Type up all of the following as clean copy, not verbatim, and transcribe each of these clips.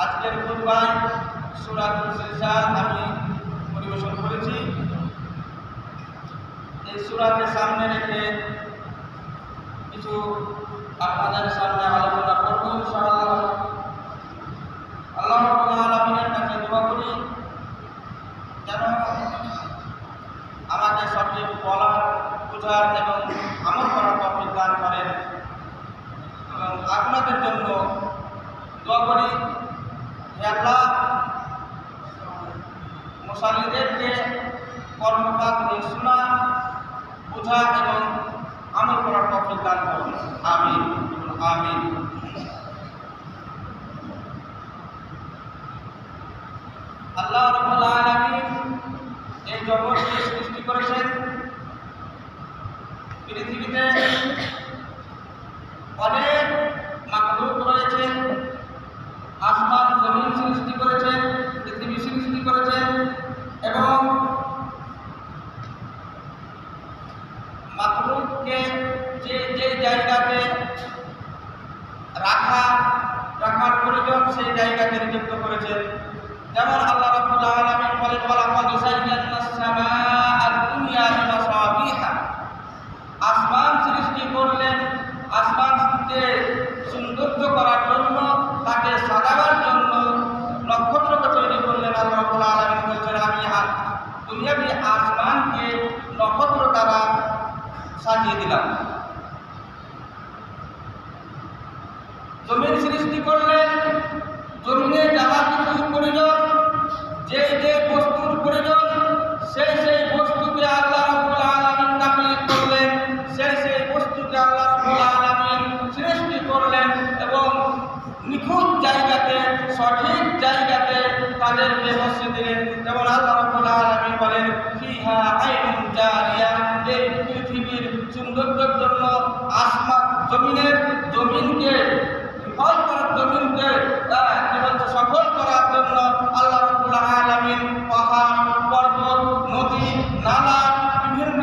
আজকের খুতবায় সূরাতুল জিলজাল আমি পরিবেশন করেছি। এই সূরাকে সামনে রেখে কিছু আপনাদের সামনে আলোচনা করব ইনশাআল্লাহ। আল্লাহ রাব্বুল আলামিনের কাছে দোয়া করি যেন আমাকে সঠিক বলার, বোঝার এবং আমল করার তৌফিক দান করেন। এবং আপনাদের জন্য দোয়া করি, হে আল্লাহ, মুসাল্লিদেরকে কর্মকাণ্ড শোনা, বোঝা এবং আমল করার তৌফিক দান করুন। আমিন আমিন। আল্লাহ রাব্বুল আলামিন এই জগৎকে সৃষ্টি করেছেন। পৃথিবীতে অনেক মাখলুক রয়েছে। আসমান জমিন সৃষ্টি করেছেন, পৃথিবী সৃষ্টি করেছেন এবং মাখলুককে যে যে জায়গাতে রাখার প্রয়োজন সেই জায়গাতে নিযুক্ত করেছেন। যেমন আল্লাহ রাব্বুল আলামিন বলেন, ওয়ালাকাদ যায়্যানাস সামাআদ দুনিয়া বিমাসাবিহা। আসমান সৃষ্টি করলেন, আসমানকে সৌন্দর্য করার জন্য, তাকে সাজাবার জন্য নক্ষত্রকে তৈরি করলেন। আল্লাহ রাব্বুল আলামিন বলছেন, আমি দুনিয়াবি আসমানকে নক্ষত্র দ্বারা সাজিয়ে দিলাম। জমিন সৃষ্টি করলেন, জমিনে যারা কিছু প্রয়োজন, যে যে বস্তুর প্রয়োজন সেই বস্তুকে আল্লাহ রাব্বুল আলামিন তাকলিদ করলেন, সেই বস্তুকে আল্লাহ রাব্বুল আলামিন সৃষ্টি করলেন এবং নিখুঁত জায়গাতে, সঠিক জায়গাতে তাদেরকে বসিয়ে দিলেন। যেমন আল্লাহ রাব্বুল আলামিন বলেন, ফিহা আইনুন জারিয়া। এই পৃথিবীর সৌন্দর্যের জন্য আসমান জমিনকে ফল করার, জমিনকে সফল করার জন্য আল্লাহ রাব্বুল আলামিন পাহাড়, পর্বত, নদী, নালা, বিভিন্ন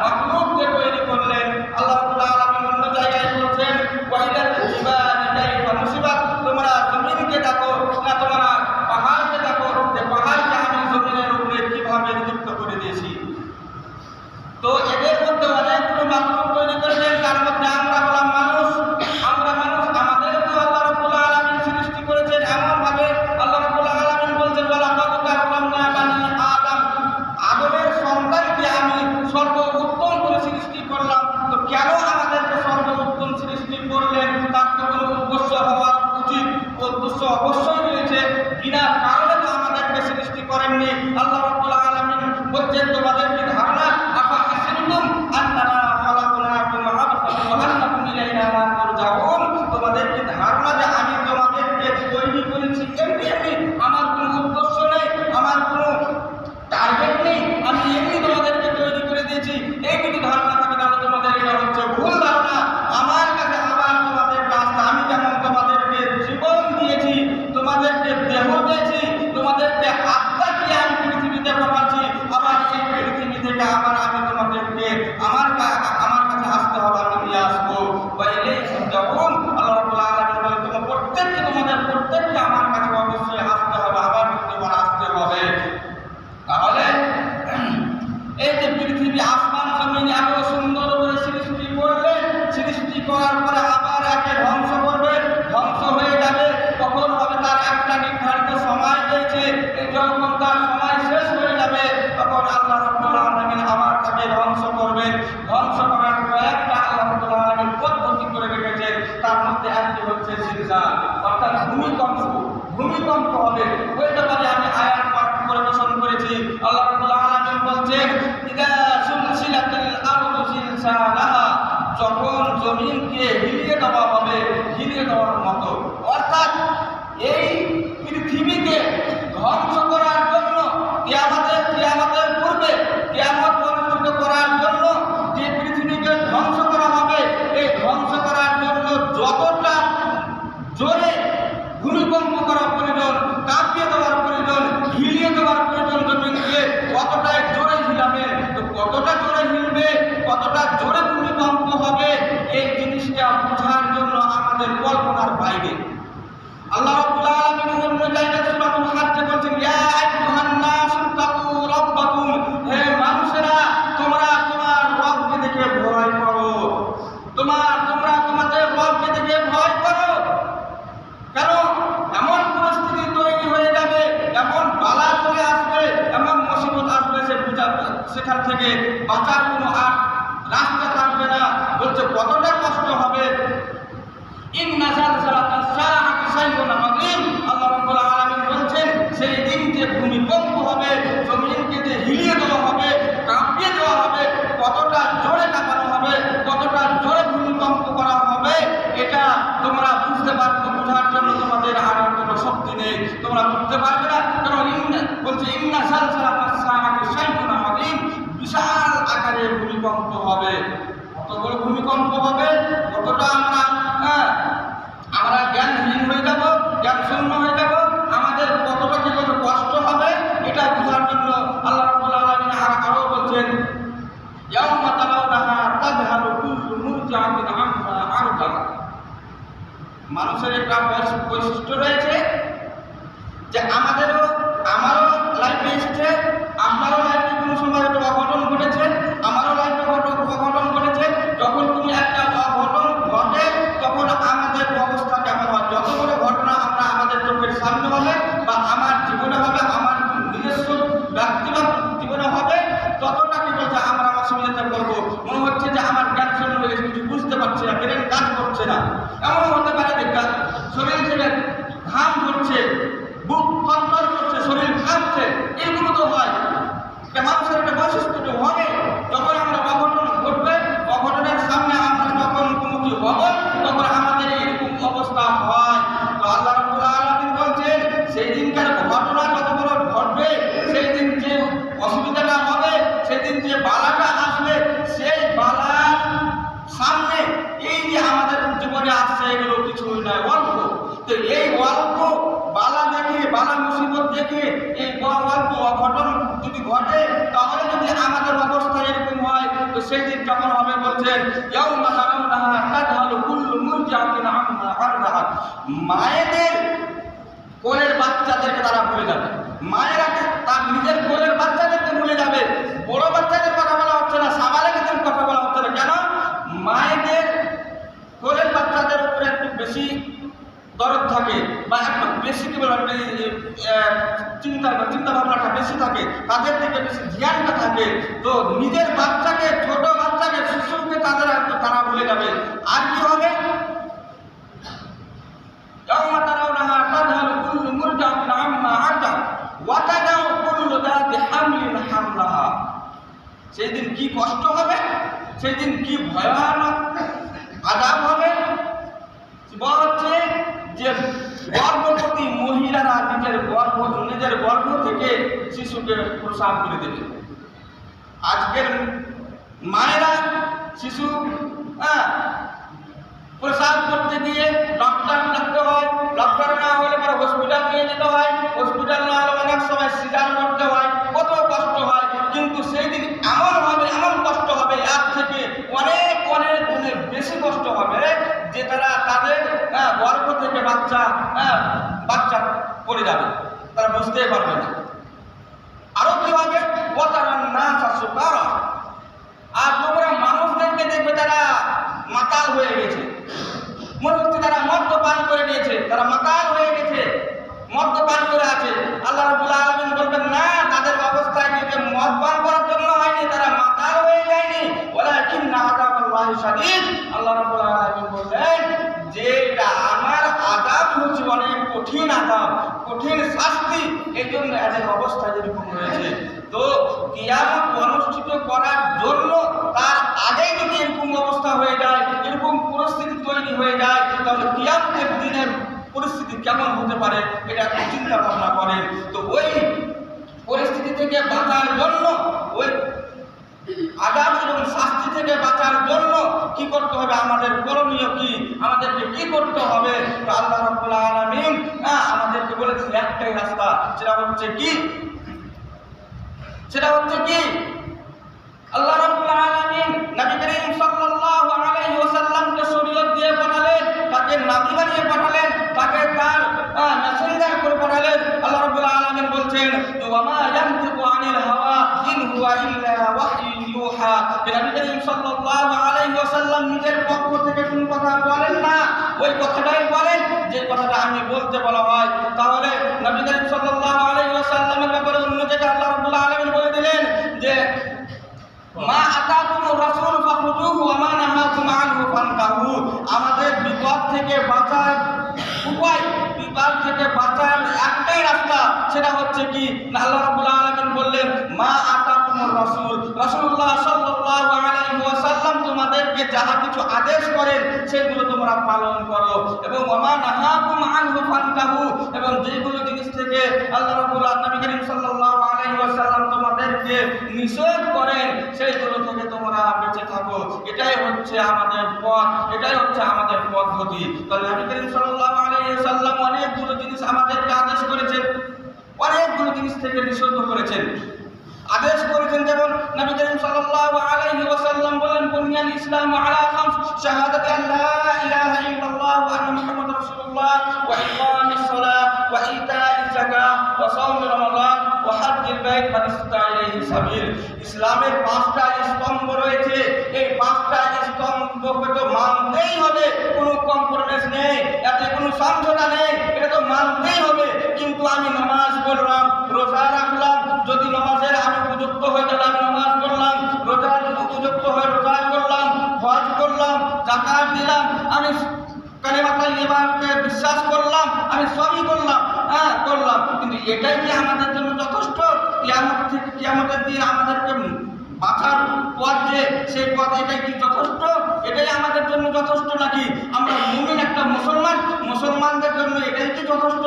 মাখলুককে তৈরি করলেন। আল্লাহ রাব্বুল আলামিন অন্য জায়গায় বলছেন, ওয়াইলাল জিবালি কাইফা নুসিবাত। তোমরা জমিনকে ডাকো না, তোমরা পাহাড়কে ডাকো, যে পাহাড়কে আমি জমিনের উপরে কিভাবে নিযুক্ত করে দিয়েছি। তো এদের মধ্যে অনেকগুলো মাখলুক তৈরি করেছেন, তার মধ্যে আমরা হলাম মানুষ। আমাদেরকেও আল্লাহ রাব্বুল আলামিন সৃষ্টি করেছেন এমনভাবে। আল্লাহ রাব্বুল আলামিন বলছেন, ওয়ালাকাদ কাররামনা বানি আদম। আদমের সন্তানকে আমি সর্বোত্তম করে সৃষ্টি করলাম। তো কেন আমাদেরকে সর্বোত্তম সৃষ্টি করলেন? তার তো কোনো উদ্দেশ্য হওয়া উচিত। উদ্দেশ্য অবশ্যই রয়েছে, বিনা কারণে তো আমাদেরকে সৃষ্টি করেননি। আল্লাহ রাব্বুল আলামিন বলছেন, তোমাদের কি ধারণা, আফা হাসিবতুম আন্নামা খালাকনাকুম আবাসান ওয়া আন্নাকুম ইলাইনা লা তুরজাউন। তোমাদের কি ধারণা যে আমি তোমাদেরকে তৈরি করেছি এমনি? আমার কোনো উদ্দেশ্য নেই, আমার কোনো টার্গেট নেই, আমি এমনি তোমাদেরকে তৈরি করে দিয়েছি। এই যদি ধারণা থাকে তাহলে তোমাদের এটা হচ্ছে ভুল ধারণা। আমার কাছে আবার তোমাদের রাস্তা, আমি যেমন তোমাদেরকে জীবন দিয়েছি, তোমাদেরকে দেহ দিয়েছি, তোমাদেরকে আত্মা দিয়ে আমি পৃথিবীতে পাঠাচ্ছি, আবার এই পৃথিবী থেকে আবার আমি তোমাদেরকে আমার কাছে আসতে হবে, আমি নিয়ে আসবো। যখন আল্লাহ রাব্বুল আলামিন বলেন, তোমাদের প্রত্যেককে আমার কাছে অবশ্যই আসতে হবে, আবার তোমার আসতে হবে। তাহলে এই যে পৃথিবী, আসমান জমিন এত সুন্দর করে সৃষ্টি করলেন, সৃষ্টি করার পরে আবার একে ধ্বংস করবেন, ধ্বংস হয়ে যাবে। কখন হবে তার একটা নির্ধারিত সময় রয়েছে। যখন তার সময় শেষ হয়ে যাবে তখন আল্লাহ রাব্বুল আলামিন আবার তাকে ধ্বংস করবেন। ধ্বংস করার কয়েকটা আল্লাহ রাব্বুল আলামিন পদ্ধতি করে রেখেছেন। তার মধ্যে একটি হচ্ছে জিলজাল, অর্থাৎ ভূমিকম্প হবে। ওই ব্যাপারে আমি আয়াত পাঠ পরিবেশন করেছি। আল্লাহ রাব্বুল আলামিন বলছেন, ইদা সুলসিলাতিল আরদু জিলজালাহা। যখন জমিনকে হিলিয়ে দেওয়া হবে, হিলিয়ে দেওয়ার মতো। অর্থাৎ এই পৃথিবীকে ধ্বংস করার জন্য, কিয়ামতের পূর্বে কিয়ামত অনুষ্ঠিত করার জন্য যে পৃথিবীকে ধ্বংস করা হবে, এই ধ্বংস করার জন্য যতটা জোরে ভূমিকম্প করা প্রয়োজন, কাঁপিয়ে দেওয়ার প্রয়োজন, হিলিয়ে দেওয়ার প্রয়োজন জমিনকে, কতটাই জোরে হিলাবে। তো কতটা জোরে হিলবে, কতটা জোরে ভূমিকম্প হবে, এই জিনিসটা বোঝার জন্য আমাদের কল্পনার বাইরে। আল্লাহ রাব্বুল আলামিন থেকে বাঁচার কোনো আর রাস্তা থাকবে না। বলছে কতটা কষ্ট হবে। ইন্না জালজালাতাস সাআতি শাইউন আযীম। আল্লাহ রাব্বুল আলামিন বলছেন সেই দিন যে ভূমিকম্প হবে, জমিনকে যে হিলিয়ে দেওয়া হবে, কাঁপিয়ে দেওয়া হবে, কতটা জোরে কাঁপানো হবে, কতটা জোরে ভূমিকম্প করা হবে, এটা তোমরা বুঝতে পারবে। বোঝার জন্য তোমাদের আর কোনো শক্তি নেই, তোমরা বুঝতে পারবে না। কারণ বলছে ইন্না জালজালাতাস সাআতি শাইউন আযীম, বিশাল আকারের ভূমিকম্প হবে। কত বড় ভূমিকম্প হবে, কতটা আমরা জ্ঞানহীন হয়ে যাব, জ্ঞান শূন্য হয়ে যাব, আমাদের কতটা কি কত কষ্ট হবে, এটা বোঝার জন্য আল্লাহ রাব্বুল আলামিন আরো বলছেন ইয়াউমা তারাউনাহা তাযহালু কুল্লু মুরজিআতিন আম্মা আরদাত। মানুষের একটা বৈশিষ্ট্য রয়েছে যে আমারও লাইফে এসেছে, আমারও লাইফে কোনো সময় একটা অঘটন ঘটেছে, আমারও লাইফে অঘটন ঘটেছে। যখন তুমি একটা অঘটন ঘটে তখন আমাদের অবস্থা কেমন হয়? যত বড় ঘটনা আমাদের চোখের সামনে হবে বা আমার জীবনে হবে, আমার নিজস্ব ব্যক্তিগত জীবনে হবে, ততটা কি বলছে আমরা অসুবিধাতে পড়বো। মনে হচ্ছে যে আমার জ্ঞান শূন্য হয়ে গেছে, কিছু বুঝতে পারছি না, ব্রেন কাজ করছে না। এমন হতে পারে যে শরীর থেকে ঘাম ঝরছে, বুক থরথর করছে, শরীর কাঁপছে, এগুলো তো হয়। মানুষের একটা বৈশিষ্ট্য তো হবে। যখন আমরা অঘটন ঘটবে, অঘটনের সামনে আমরা যখন মুখোমুখি হব, তখন আমাদের এরকম অবস্থা হয়। তো আল্লাহ রাব্বুল আলামিন বলছেন সেই দিনকার ঘটনা যত বড় ঘটবে, সেই দিন যে অসুবিধাটা হবে, সেই দিন যে বালাটা আসবে, সেই বালার সামনে এই যে আমাদের জীবনে আসছে এগুলো কিছুই নয়, অল্প। তো এই অল্প বালা দেখে, বালা মুসিবত দেখে, এই অল্প অঘটন যদি ঘটে, তাহলে যদি আমাদের অবস্থা এরকম হয়, তো সেই দিন কেমন হবে? বলছেন ইয়াউমা তারাউনাহা তাযহালু কুল্লু মুরজিআতিন আম্মা আরদাত। মায়েদের কোলের বাচ্চাদেরকে তারা ভুলে যাবে, মায়েরা তার নিজের কোলের বাচ্চাদেরকে ভুলে যাবে। বড় বাচ্চাদের কথা বলা হচ্ছে না, সাবালেকদের কথা বলা হচ্ছে না। কেন? মায়েদের কোলের বাচ্চাদের উপরে একটু বেশি দরদ থাকে বা একটু বেশি কি বলে চিন্তা ভাবনাটা বেশি থাকে, তাদের থেকে বেশি ধ্যানটা থাকে। তো নিজের বাচ্চাকে, ছোট বাচ্চাকে, শিশুকে তারা ভুলে যাবে। আর কি হবে? ইয়াউমা তারাউনাহা তাযহালু কুল্লু মুরজিআতিন আম্মা আরদাত ওয়া তাদাউ কুল্লু যাতি হামলিন হামলাহা। সেই দিন কি কষ্ট হবে, সেই দিন কি ভয়ানক আযাব হবে। বলা হচ্ছে যে গর্ভবতী মহিলারা নিজের গর্ভ থেকে শিশুকে প্রসাব করে দেবে। আজকের মায়েরা শিশু প্রসাব করতে গিয়ে ডক্টর ডাকতে হয়, ডক্টর না হলে পরে হসপিটাল নিয়ে যেতে হয়, হসপিটাল না হলে অনেক সময় সিজার করতে হয়, কত কষ্ট হয়। কিন্তু সেই দিন এমন কষ্ট হবে, এর থেকে অনেক অনেক গুণের বেশি কষ্ট হবে, যে তাদের গর্ভ থেকে বাচ্চা পড়ে যাবে, তারা বুঝতেই পারবে না। আরো কি হবে? আর তোমরা মানুষদেরকে দেখবে তারা মাতাল হয়ে গেছে, মনে হচ্ছে তারা মদ্যপান করে নিয়েছে, তারা মাতাল হয়ে গেছে, মদ্যপান করে আছে। আল্লাহ রাব্বুল আলামিন বলবেন না, তাদের অবস্থা কি মদপান করার জন্য হয়নি, তারা মাতাল হয়ে যায়নি, ওয়ালাকিন্না আযাবাল্লাহি শাদীদ। আল্লাহ রাব্বুল আলামিন বললেন যে আমার আযাব হচ্ছে অনেক কঠিন আযাব, কঠিন শাস্তি, এই জন্য এদের অবস্থা যেরকম হয়েছে। তো কিয়ামত অনুষ্ঠিত করার জন্য তার আগেই যদি এরকম অবস্থা হয়ে যায়, এরকম পরিস্থিতি তৈরি হয়ে যায়, তাহলে কিয়ামতের দিনের পরিস্থিতি কেমন হতে পারে এটা একটু চিন্তা ভাবনা করেন। তো ওই পরিস্থিতি থেকে বাঁচার জন্য, ওই আযাব এবং শাস্তি থেকে বাঁচার জন্য কি করতে হবে, আমাদের করণীয় কি, আমাদেরকে কি করতে হবে? তো আল্লাহ রাব্বুল আলামিন আমাদেরকে বলেছেন একটাই রাস্তা, সেটা হচ্ছে কি আল্লাহ রাব্বুল আলামিন নবী করিম সাল্লাল্লাহু আলাইহি ওয়াসাল্লামকে শরীয়ত দিয়ে পাঠালেন, তাকে নবী বানিয়ে পাঠালেন, তাকে তার মেসেঞ্জার করে পাঠালেন। আল্লাহ রাব্বুল আলামিন বলছেন ওয়া মা ইয়ানতিকু আনিল হাওয়া ইন হুয়া ইল্লা ওয়াহয়ু ইউহা। নবী করিম সাল্লাল্লাহু আলাইহি ওয়াসাল্লাম নিজের পক্ষ থেকে কোনো কথা বলেন না, ওই কথাটাই বলেন যে কথাটা আমি বলতে বলা হয়। তাহলে নবী করিম সাল্লাল্লাহু আলাইহি ওয়াসাল্লামের ব্যাপারে অন্য জায়গায় আল্লাহ রাব্বুল আলামিন বলে দিলেন যে মা আতাকুমুর রাসূল ফাখুযুহু ওয়া মা নাহাকুম আনহু ফান্তাহু। আমাদের বিপদ থেকে বাঁচার উপায়, বিপদ থেকে বাঁচার একটাই রাস্তা, সেটা হচ্ছে কি আল্লাহ রাব্বুল আলামিন বললেন মা আতাকুমুর রাসূল, রাসূলুল্লাহ সাল্লাল্লাহু আলাইহি ওয়াসাল্লাম তোমাদেরকে যাহা কিছু আদেশ করেন সেগুলো তোমরা পালন করো, এবং ওয়া মা নাহাকুম আনহু ফান্তাহু, এবং যেগুলো জিনিস থেকে আল্লাহ রাব্বুল আলামিন নবী করিম সাল্লাল্লাহু আলাইহি ওয়াসাল্লাম তোমাদেরকে নিষেধ করেন সেইগুলো থেকে তোমরা বেঁচে থাকো। এটাই হচ্ছে আমাদের পথ, এটাই হচ্ছে আমাদের পদ্ধতি। তাহলে নবী করিম সাল্লাল্লাহু আলাইহি ওয়াসাল্লাম অনেকগুলো জিনিস আমাদেরকে আদেশ করেছেন, অনেকগুলো জিনিস থেকে নিষেধ করেছেন, আদেশ করেছেন। যেমন নবী করিম সাল্লাল্লাহু আলাইহি ওয়াসাল্লাম বলেন বুনিয়াল ইসলামু আলা খামস শাহাদাতি আল্লা ইলাহা ইল্লাল্লাহ ওয়া আন্না মুহাম্মাদুর রাসূলুল্লাহ ওয়া ইকামিস সালাহ ওয়া ইতাইজ যাকাত ওয়া সাওম রমাদান ওয়া হজ্জুল বাইত মান ইসতাতা ইলাইহি সাবিল। ইসলামের পাঁচটা স্তম্ভ রয়েছে, এই পাঁচটা স্তম্ভকে তো মানতেই হবে, কোনো কম্প্রোমাইজ নেই, এতে কোনো সমঝোতা নেই, এটা তো মানতেই হবে। কিন্তু আমি নামাজ পড়লাম, রোজা রাখলাম, যদি নামাজের আমি উপযুক্ত হয়ে গেলাম নামাজ পড়লাম, রোজা যদি উপযুক্ত হয়ে রোজা করলাম, হজ করলাম, যাকাত দিলাম, আমি কালেমা তাইয়্যিবাকে বিশ্বাস করলাম, আমি সবই করলাম, করলাম, কিন্তু এটাই কি আমাদের জন্য যথেষ্ট? কিয়ামত থেকে কিয়ামতের দিন আমাদেরকে বাঁচার পথ যে সেই পথ, এটাই কি যথেষ্ট? এটাই আমাদের জন্য যথেষ্ট নাকি? আমরা মুমিন একটা মুসলমান, মুসলমানদের জন্য এটাই কি যথেষ্ট?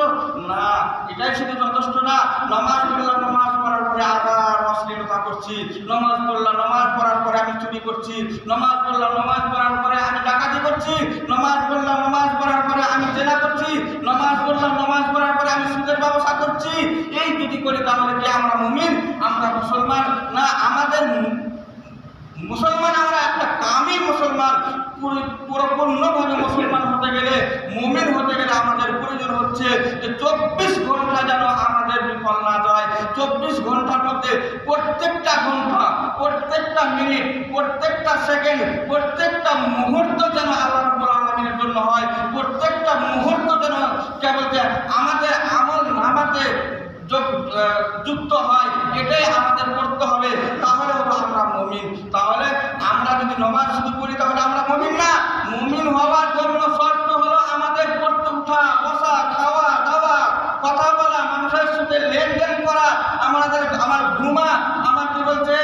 না, এটাই শুধু যথেষ্ট না। নামাজ পড়লাম, নামাজ পড়ার পরে আবার অশ্লীলতা করছি, নামাজ পড়লাম, নামাজ পড়ার পরে আমি চুরি করছি, নামাজ পড়লাম, নামাজ পড়ার পরে আমি ডাকাতি করছি, নামাজ পড়লাম, নামাজ পড়ার পরে আমি জেনা করছি, নামাজ পড়লাম, নামাজ পড়ার পরে আমি সুদের ব্যবসা করছি। এই যদি করি তাহলে কি আমরা মুমিন, আমরা মুসলমান? না, আমাদের মুসলমান আমরা একটা কামিল মুসলমান, পরিপূর্ণভাবে মুসলমান হতে গেলে, মুমিন হতে গেলে আমাদের প্রয়োজন হচ্ছে যে 24 ঘন্টা যেন আমাদের বিফল না যায়। 24 ঘন্টার মধ্যে প্রত্যেকটা ঘন্টা, প্রত্যেকটা মিনিট, প্রত্যেকটা সেকেন্ড, প্রত্যেকটা মুহূর্ত যেন আল্লাহ রাব্বুল আলামিনের জন্য হয়, প্রত্যেকটা মুহূর্ত যেন কেবল যে আমাদের আমল নামাতে যুক্ত হয়, এটাই আমাদের করতে হবে, তাহলে হবো আমরা মুমিন। তাহলে আমরা যদি নামাজ শুধু পড়ি তাহলে আমরা মুমিন না। মুমিন হওয়ার জন্য শর্ত হলো আমাদের পড়তে উঠা, বসা, খাওয়া দাওয়া, কথা বলা, মানুষের সাথে লেনদেন করা, আমার ঘুমা, আমার কি বলছে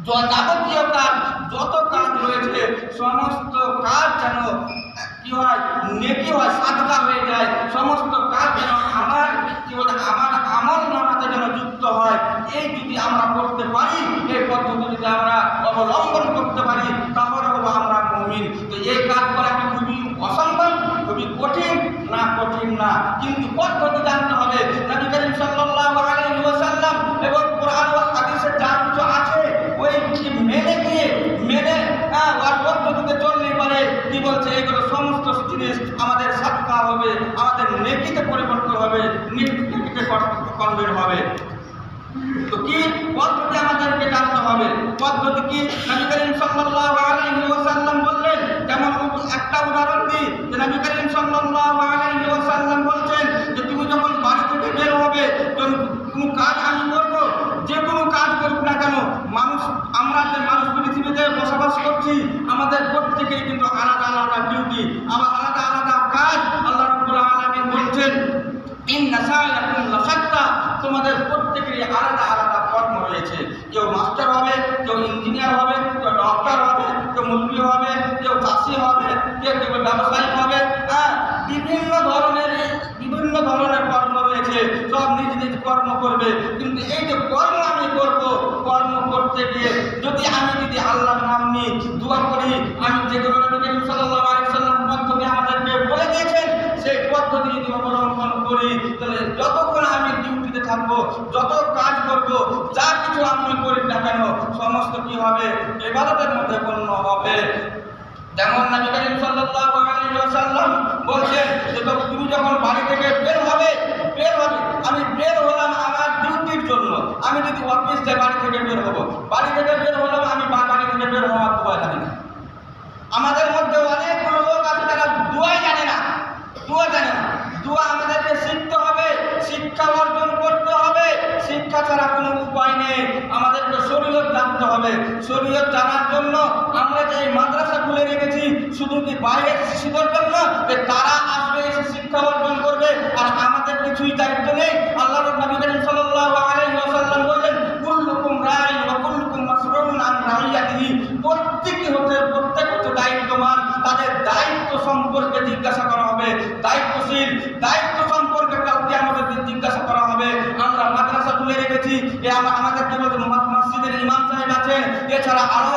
যাবতীয় কাজ, যত কাজ রয়েছে সমস্ত কাজ যেন কি হয়, নেকি হয়, সাদকা হয়ে যায়। সমস্ত কাজ যেন আমার কি বলে আমার আমল নামাতে যেন যুক্ত হয়। এই যদি আমরা করতে পারি, এই পদ্ধতি যদি আমরা অবলম্বন করতে পারি, তাহলে হবো আমরা মুমিন। তো এই কাজ করা কি খুবই অসম্ভব, খুবই কঠিন না? কঠিন না, কিন্তু পদ্ধতি জানতে হবে। নবী করিম সাল্লাল্লাহু আলাইহি ওয়াসাল্লাম এবং কোরআন ও হাদিসে যা কিছু আছে ওই মেনে ওর পদ্ধতিতে চললেই পারে। কি বলছে, এগুলো সমস্ত জিনিস আমাদের সাদকা হবে, আমাদের নেকিতে পরিবর্তন হবে, নেকিতে কনভার্ট হবে। তো কি পদ্ধতি আমাদেরকে জানতে হবে? পদ্ধতি কি? নবী করিম সাল্লাল্লাহু আলাইহি ওয়াসাল্লাম বললেন, যেমন একটা উদাহরণ দিই, যে নবী করিম সাল্লাল্লাহু আলাইহি ওয়াসাল্লাম বলছেন যে তুমি যখন বাড়ি থেকে বের হবে, কোনো কাজ আমি করবো, যে কোনো কাজ করব না কেন, আমরা যে মানুষ পৃথিবীতে বসবাস করছি, আমাদের প্রত্যেকেই কিন্তু আলাদা আলাদা ডিউটি, আবার আলাদা আলাদা কাজ। আল্লাহ রাব্বুল আলামিন বলছেন ইন্না সা'য়াকুম লাশাত্তা, তোমাদের প্রত্যেকেরই আলাদা আলাদা কর্ম রয়েছে। কেউ মাস্টার হবে, কেউ ইঞ্জিনিয়ার হবে, কেউ ডক্টর হবে, কেউ মুফতি হবে, কেউ চাষি হবে, কেউ ব্যবসায়িক হবে। বিভিন্ন ধরনের কর্ম রয়েছে, সব নিজ নিজ কর্ম করবে। কিন্তু এই যে কর্ম আমি করব, কর্ম করতে গিয়ে যদি আল্লাহর নাম নিয়ে দোয়া করি, আমি যেগুলো নবী করিম সাল্লাল্লাহু আলাইহি ওয়াসাল্লাম পদ্ধতি আমাদেরকে বলে দিয়েছেন, সেই পদ্ধতি যদি অবলম্বন করি, তাহলে যতক্ষণ আমি ডিউটিতে থাকবো, যত কাজ করব, যা কিছু আমি করি না কেন, সমস্ত কি হবে, ইবাদতের মধ্যে গণ্য হবে। যেমন নবী করিম সাল্লাল্লাহু আলাইহি ওয়াসাল্লাম বলছেন যে তুমি যখন বাড়ি থেকে বের হবে, আমি বের হলাম আমার ডিউটির জন্য। আমি যদি অফিস যাই, বাড়ি থেকে বের হবো, বাড়ি থেকে বের হলাম, আমি বাড়ি থেকে বের হওয়ার দোয়া জানি না। আমাদের মধ্যে অনেকগুলো লোক আছে যারা দোয়াই জানে না, দোয়া আমাদেরকে শিখতে হবে, শিক্ষা অর্জন করতে হবে। শিক্ষা ছাড়া কোনো উপায় নেই। আমাদেরকে শরীয়ত জানতে হবে, শুধু কি বাইরের শিশুদের জন্য যে তারা আসবে এসে শিক্ষা অর্জন করবে আর আমাদের কিছুই দায়িত্ব নেই? আল্লাহর নবী করিম সাল্লাল্লাহু আলাইহি ওয়াসাল্লাম বললেন, কুল্লুকুম রাইন ওয়া কুল্লুকুম মাসউলুন আন রাইয়াতিহি। প্রত্যেক হচ্ছে দায়িত্ববান, তাদের দায়িত্ব সম্পর্কে জিজ্ঞাসা করা হবে। দায়িত্বশীল, দায়িত্ব সম্পর্কে কালকে আমাদের জিজ্ঞাসা করা হবে। আমরা মাদ্রাসা তুলে রেখেছি, আমাদের কি বলতে মসজিদের ইমাম সাহেব আছেন, এছাড়া আরো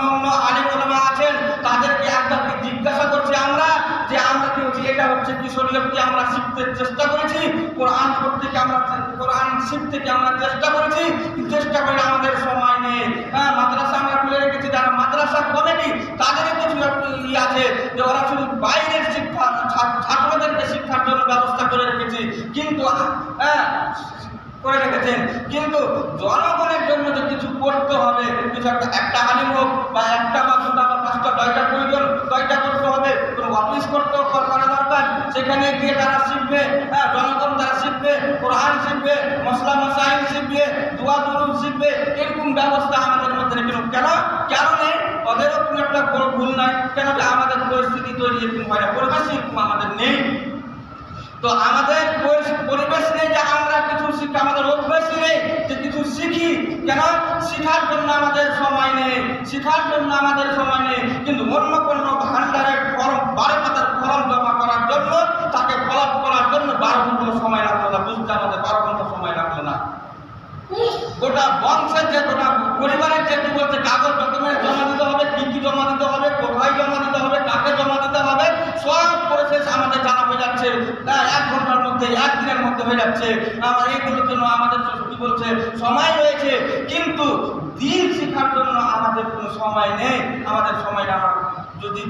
অন্য আলেম ওলামা আছেন, তাদেরকে একবারকে জিজ্ঞাসা করছি আমরা যে আমরা কি হচ্ছে, এটা হচ্ছে কি শরীয়ত কি আমরা শিখতে চেষ্টা করেছি? কোরআন পড়তে কি আমরা, কোরআন শিখতে কি আমরা চেষ্টা করেছি? চেষ্টা করে আমাদের সময় নেই। মাদ্রাসা আমরা খুলে রেখেছি, যারা মাদ্রাসা কমিটি তাদের কিছু আছে যে ওরা শুধু বাইরের শিক্ষা ছাত্রদেরকে শিক্ষার জন্য ব্যবস্থা করে রেখেছি, কিন্তু করে রেখেছেন, কিন্তু জনগণের জন্য যে কিছু করতে হবে, কিছু একটা আলিম হোক বা একটা বা দুটা বা পাঁচটা দয়টা প্রয়োজন, দয়টা করতে হবে। কোনো অফিস করতে করা দরকার, সেখানে গিয়ে তারা শিখবে, জনগণ তারা শিখবে, কোরআন শিখবে, মশলা মশাইল শিখবে, দোয়া দুরুদ শিখবে। এরকম ব্যবস্থা আমাদের মধ্যে কেন নেই? ওদেরও কোনো একটা বড় ভুল নাই, কেন যে আমাদের পরিস্থিতি তৈরি এরকম হয় না, পরিবেশ এরকম আমাদের নেই। তো আমাদের পরিবেশ নেই যে আমরা কিছু শিখি, আমাদের অভ্যাস নেই যে কিছু শিখি। কেন? শিখার জন্য আমাদের সময় নেই, শিখার জন্য আমাদের সময় নেই। কিন্তু অন্য কোনো ভান্ডারের ফর্ম 12 পাতার ফর্ম জমা করার জন্য, তাকে ফলাপ করার জন্য 12 ঘন্টা সময় লাগলো না, বুঝতে আমাদের 12 ঘন্টা সময় লাগলো না। গোটা বংশের যে গোটা পরিবারের যে কি বলছে কাগজ ডকুমেন্ট জমা দিতে হবে, কি জমা দিতে হবে, কোথায় জমা দিতে হবে, কাকে জমা দিতে হবে, সব প্রসেস আমাদের জানা হয়ে যাচ্ছে 1 ঘন্টার মধ্যে, 1 দিনের মধ্যে হয়ে যাচ্ছে। এইগুলোর জন্য আমাদের কি বলছে সময় রয়েছে, কিন্তু দিন শেখার জন্য আমাদের কোনো সময় নেই। আমাদের সময়টা আমার যদি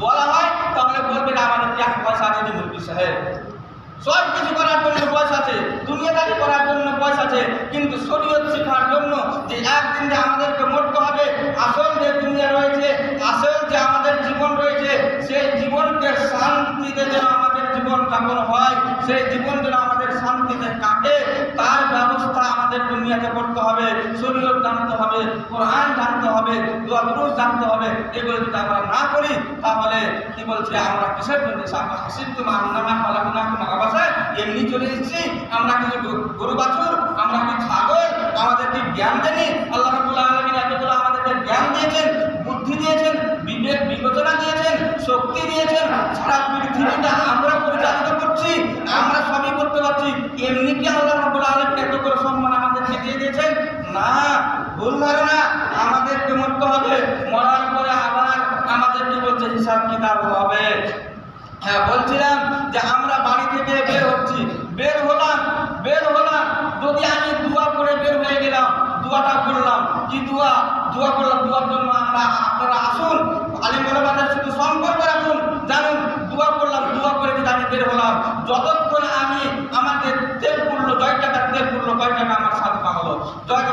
বলা হয় তাহলে বলবে না আমাদের এক পয়সা আছে যে মুরব্বি সাহেব, সব কিছু করার জন্য পয়সা আছে, দুনিয়াদারি করার জন্য পয়সা আছে, কিন্তু শরীয়ত শেখার জন্য যে একদিন যে আমাদেরকে মরতে হবে, আসল যে দুনিয়া রয়েছে, আসল যে আমাদের জীবন রয়েছে, সেই জীবনকে শান্তিতে যেন আমাদের জীবন যাপন হয়, সেই জীবন যেন আমাদের শান্তিতে কাটে, তার ব্যবস্থা আমাদের দুনিয়াতে করতে হবে। শরীয়ত জানতে হবে, কোরআন জানতে হবে, দোয়া দুরূদ জানতে হবে। এগুলো যদি আমরা না করি তাহলে কি বলছে আমরা কিসের জন্য এমনি চলে এসেছি? আমরা কি গরু বাছুর, আমরা কি ছাগল? আমাদের কি জ্ঞান দেননি? আল্লাহ রাব্বুল আলামিন এতগুলো আমাদেরকে জ্ঞান দিয়েছেন, বুদ্ধি দিয়েছেন, বিবেক বিবেচনা দিয়েছেন, শক্তি দিয়েছেন। সারা পৃথিবীটা আমরা পরিচালিত করছি, আমরা সবই করতে পারছি। এমনি কি আল্লাহ রাব্বুল আলামিন এতগুলো সম্মান আমাদেরকে দিয়ে দিয়েছেন? না, ভুল ধারণা। আমাদেরকে মরতে হবে, মরার পরে আবার আমাদের কি বলছে হিসাব কিতাব হবে। বলছিলাম যে আমরা বাড়ি থেকে বের হলাম, যদি আমি দোয়া করে বের হয়ে গেলাম, দোয়াটা করলাম, কি দোয়া করলাম, দোয়ার জন্য আপনারা আসুন, আলিম ওলামাদের শুধু সম্পর্ক রাখুন, জানুন দোয়া করলাম, দোয়া করে যদি আমি বের হলাম, যতক্ষণ আমি আমাদের তেল পড়লো, 10 টাকার তেল পড়লো, 10 টাকা আমার সাদকা হলো,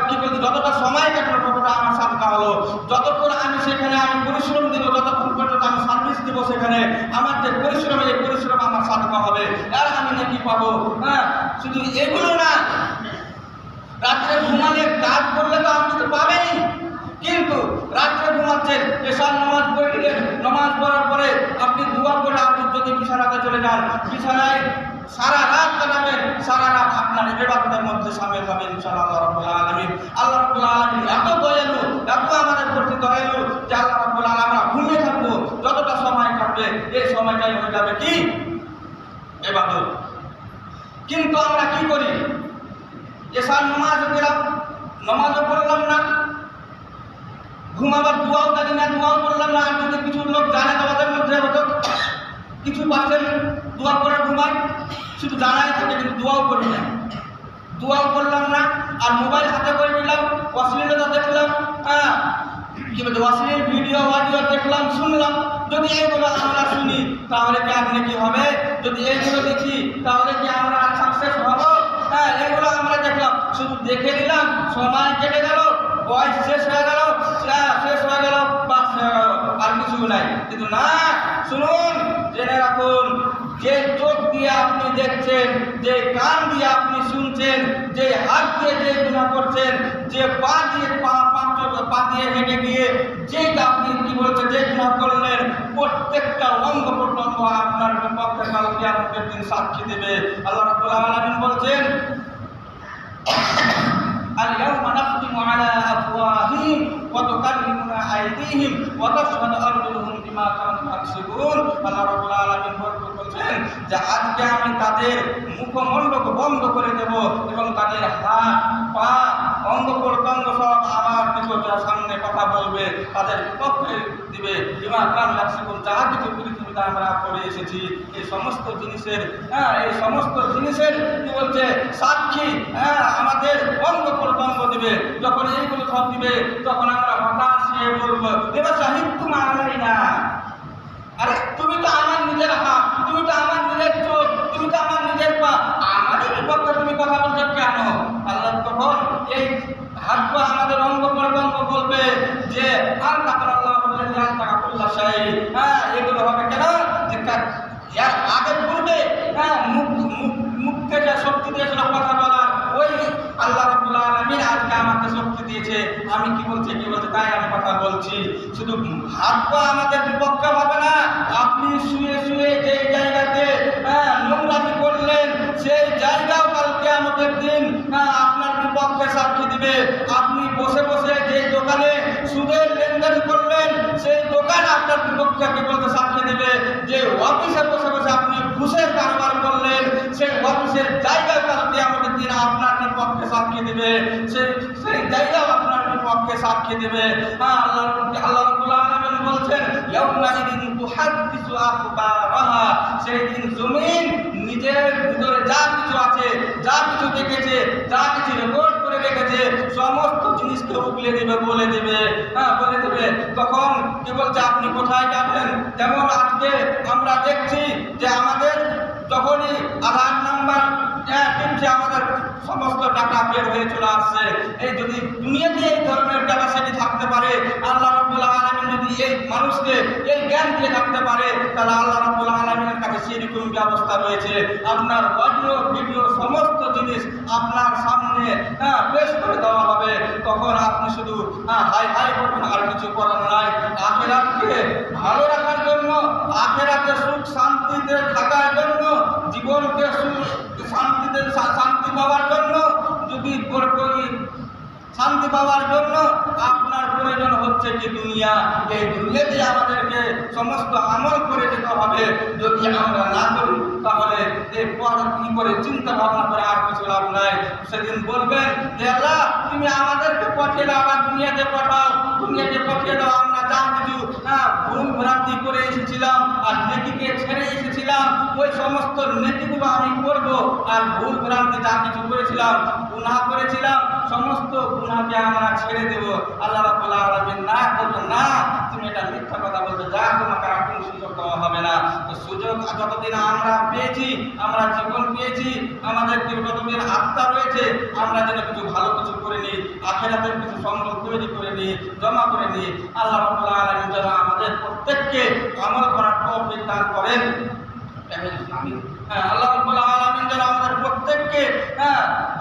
কি বলছি, যতটা সময় কাটলো ততটা আমার সাদকা হলো। যতক্ষণ আমি সেখানে আমি পরিশ্রম দিব, যতক্ষণ পর্যন্ত আমি সার্ভিস দিব, সেখানে আমার যে পরিশ্রম আমার সাদকা হবে, আর আমি নাকি পাবো। শুধু এগুলো না, রাত্রে ঘুমালে কাজ করলে তো আপনি তো পাবেনই, কিন্তু রাত্রে ঘুমাচ্ছেন, এশার নামাজ পড়ে নিলেন, নামাজ পড়ার পরে আপনি দোয়া করে আপনি যদি বিছানাতে চলে যান, বিছানায় সারা রাত কাটাবেন, সারা রাত আপনার ইবাদতের মধ্যে শামিল হবেন ইনশাআল্লাহ। আল্লাহ রাব্বুল আলামিন এত দয়ালু, এত আমাদের প্রতি দয়ালু যে আল্লাহ রাব্বুল আলামিন আমরা ঘুমিয়ে থাকবো, যতটা সময় কাটবে এই সময়টাই হয়ে যাবে কি ইবাদত। কিন্তু আমরা কি করি? এশার নামাজও গেলাম, নামাজও পড়লাম না, ঘুমাবার দোয়াও জানি না, দোয়াও করলাম না। আর যদি কিছু লোক জানে তোমাদের মধ্যে হতো, কিছু পার্সেন্ট দোয়া করে ঘুমায়, শুধু জানাই থাকে কিন্তু দোয়াও করি না, দোয়াও করলাম না। আর মোবাইল হাতে করে নিলাম, অশ্লীলতা দেখলাম, কি বলছে অশ্লীল ভিডিও অডিও দেখলাম, শুনলাম। যদি এগুলো আমরা শুনি তাহলে কি আপনি কি হবে? যদি এইগুলো দেখি তাহলে কি আমরা সাকসেস হব? এগুলো আমরা দেখলাম, শুধু দেখে নিলাম, সময় কেটে গেল, বয়স শেষ হয়ে গেল, বাস হয়ে গেল, আর কিছু নাই। কিন্তু না, শুনুন, জেনে রাখুন, যে চোখ দিয়ে আপনি দেখছেন, যে কান দিয়ে আপনি শুনছেন, যে হাত দিয়ে যে গুনাহ করছেন, যে পা দিয়ে হেঁটে গিয়ে যে আপনি কি বলছে যে গুনাহ করলেন প্রত্যেকটা অঙ্গ প্রত্যঙ্গ আপনার বিপক্ষে কাল কিয়ামতের দিন সাক্ষী দেবে। আল্লাহ রাব্বুল আলামিন বলছেন اليوم نختم على أفواههم وتكلمنا أيديهم وتشهد أرجلهم بما كانوا يكسبون। আল্লাহ রাব্বুল আলামিন বলছেন যে আজকে আমি তাদের মুখমণ্ডল বন্ধ করে দেব এবং তাদের হাত পা অঙ্গ প্রত্যঙ্গ সব আমার সামনে কথা বলবে, তাদের বিপক্ষে দিবে। বিমা কানু ইয়াকসিবুন, যা কিছু পৃথিবীতে আমরা করে এসেছি এই সমস্ত জিনিসের কি বলছে সাক্ষী আমাদের অঙ্গ প্রত্যঙ্গ দিবে। যখন এইগুলো সব দিবে তখন আমরা হতাশ হয়ে বলবো এবার সাহিত্য মানাই না, আরে তুমি তো আমার নিজের হাত, তুমি তো আমার নিজের চোখ, তুমি তো আমার নিজের পা, আমাদের বিপক্ষে তুমি কথা বলছো কেন? আল্লাহ তখন এই হাত পা আমাদের অঙ্গ প্রত্যঙ্গ বলবে যে এগুলো হবে কেন? যে আগে পূর্বে মুখকে যা শক্তি দিয়েছিল কথা বলার, ওই আল্লাহ রাব্বুল আলামিন আজকে আমাকে শক্তি দিয়েছে, আমি কি বলছি তাই আমি কথা বলছি। শুধু হাত পা আমাদের বিপক্ষে হবে না, আপনি শুয়ে শুয়ে যে জায়গাতে নোংরামি করলেন সেই জায়গাও কাল কিয়ামতের দিন আপনার বিপক্ষে সাক্ষী দিবে। আপনি বসে বসে যে দোকানে সুদের লেনদেন করলেন সেই দোকান আপনার বিপক্ষে কি বলতে সাক্ষী দেবে। যে অফিসে বসে বসে আপনি ঘুষের কারবার করলেন সেই অফিসের জায়গায় কাল কিয়ামতের দিন আপনার বিপক্ষে সাক্ষী দেবে, সেই জায়গাও আপনার বিপক্ষে সাক্ষী দেবে। আল্লাহ রাব্বুল আলামিন বলছেন ইয়াউমাইদিন তুহাদ্দিসু আখবারাহা, সেই দিন জমিন নিজের ভিতরে যা কিছু আছে, যা কিছু দেখেছে, যা কিছু রেকর্ড করে রেখেছে সমস্ত জিনিসকে উগলে দেবে, বলে দেবে। তখন কি বলছে আপনি কোথায় যাবেন? যেমন আজকে আমরা দেখছি যে আমাদের যখনই আধার নাম্বার দিচ্ছে আমাদের সমস্ত টাকা বের হয়ে চলে আসছে। এই যদি দুনিয়াতে এই ধরনের ক্যাপাসিটি থাকতে পারে, আল্লাহ রাব্বুল আলামিন যদি এই মানুষকে এই জ্ঞান দিয়ে থাকতে পারে, তাহলে আল্লাহ রাব্বুল আলামিনের কাছে সেরকম ব্যবস্থা রয়েছে। আপনার অডিও ভিডিও সমস্ত জিনিস আপনার সামনে পেশ করে দেওয়া হবে। তখন আপনি শুধু হাই হাই করবেন, আর কিছু করার নাই। আখিরাতকে ভালো রাখার জন্য, আখিরাতে সুখ শান্তিতে থাকার জন্য, জীবনকে শান্তি পাওয়ার জন্য, যদি শান্তি পাওয়ার জন্য আপনার প্রয়োজন হচ্ছে কি দুনিয়া। এই দুনিয়াতে আমাদেরকে সমস্ত আমল করে যেতে হবে। যদি আমরা না করি তাহলে এরপর কি করে চিন্তা ভাবনা করে আর কিছু লাভ নাই। সেদিন বলবেন যে আল্লাহ তুমি আমাদেরকে পাঠিয়ে দাও, আমার দুনিয়াতে পাঠাও, দুনিয়াতে পাঠিয়ে দাও। আমরা যা কিছু ভুল ভ্রান্তি করে এসেছিলাম আর নেকিকে ছেড়ে এসেছিলাম, ওই সমস্ত নেকিগুলো আমি করব। আর ভুল ভ্রান্তি যা কিছু করেছিলাম, গুনাহ করেছিলাম, সমস্ত গুনাহকে আমরা ছেড়ে দেব। আল্লাহ রাব্বুল আলামিন না বলবেন না তুমি এটা মিথ্যা কথা বলছো, যা তোমাকে আর কোনো সুযোগ দেওয়া হবে না। তো সুযোগ যতদিন আমরা পেয়েছি, আমরা জীবন পেয়েছি, আমাদের যতদিন আত্মা রয়েছে, আমরা যেন কিছু ভালো কিছু করে নিই, আখিরাতের কিছু সম্পদ তৈরি করে নিই, জমা করে নিই। আল্লাহ রাব্বুল আলামিন যেন আমাদের প্রত্যেককে আমল করার তৌফিক দান করেন। আল্লাহ রাব্বুল আলামিন যেন আমাদের প্রত্যেককে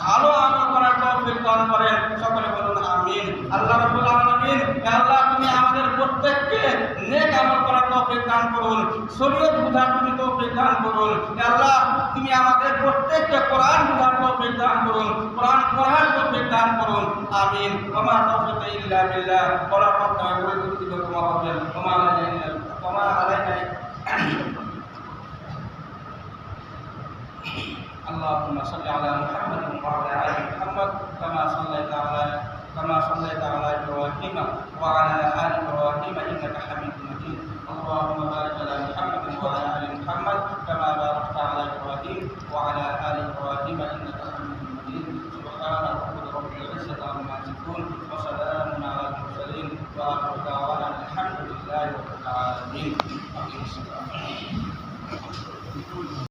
ভালো আমল করার তৌফিক দান করেন। সকলে বলুন আমিন। আল্লাহ রাব্বুল আলামিন, আল্লাহ তুমি আমাদের প্রত্যেককে নেক আমল করার তৌফিক দান করুন, শরীয়ত বুঝার তুমি তৌফিক দান করুন। আল্লাহ তুমি আমাদের প্রত্যেককে কোরআন বুঝার তৌফিক দান করুন, কোরআন পড়ার তৌফিক দান করুন। আমিন। ওমা তাওফিক ইল্লা বিল্লাহ। ওয়া اللهم صل على محمد وعلى ال محمد كما صليت على ابراهيم وعلى ال ابراهيم انك حميد مجيد. اللهم بارك على محمد وعلى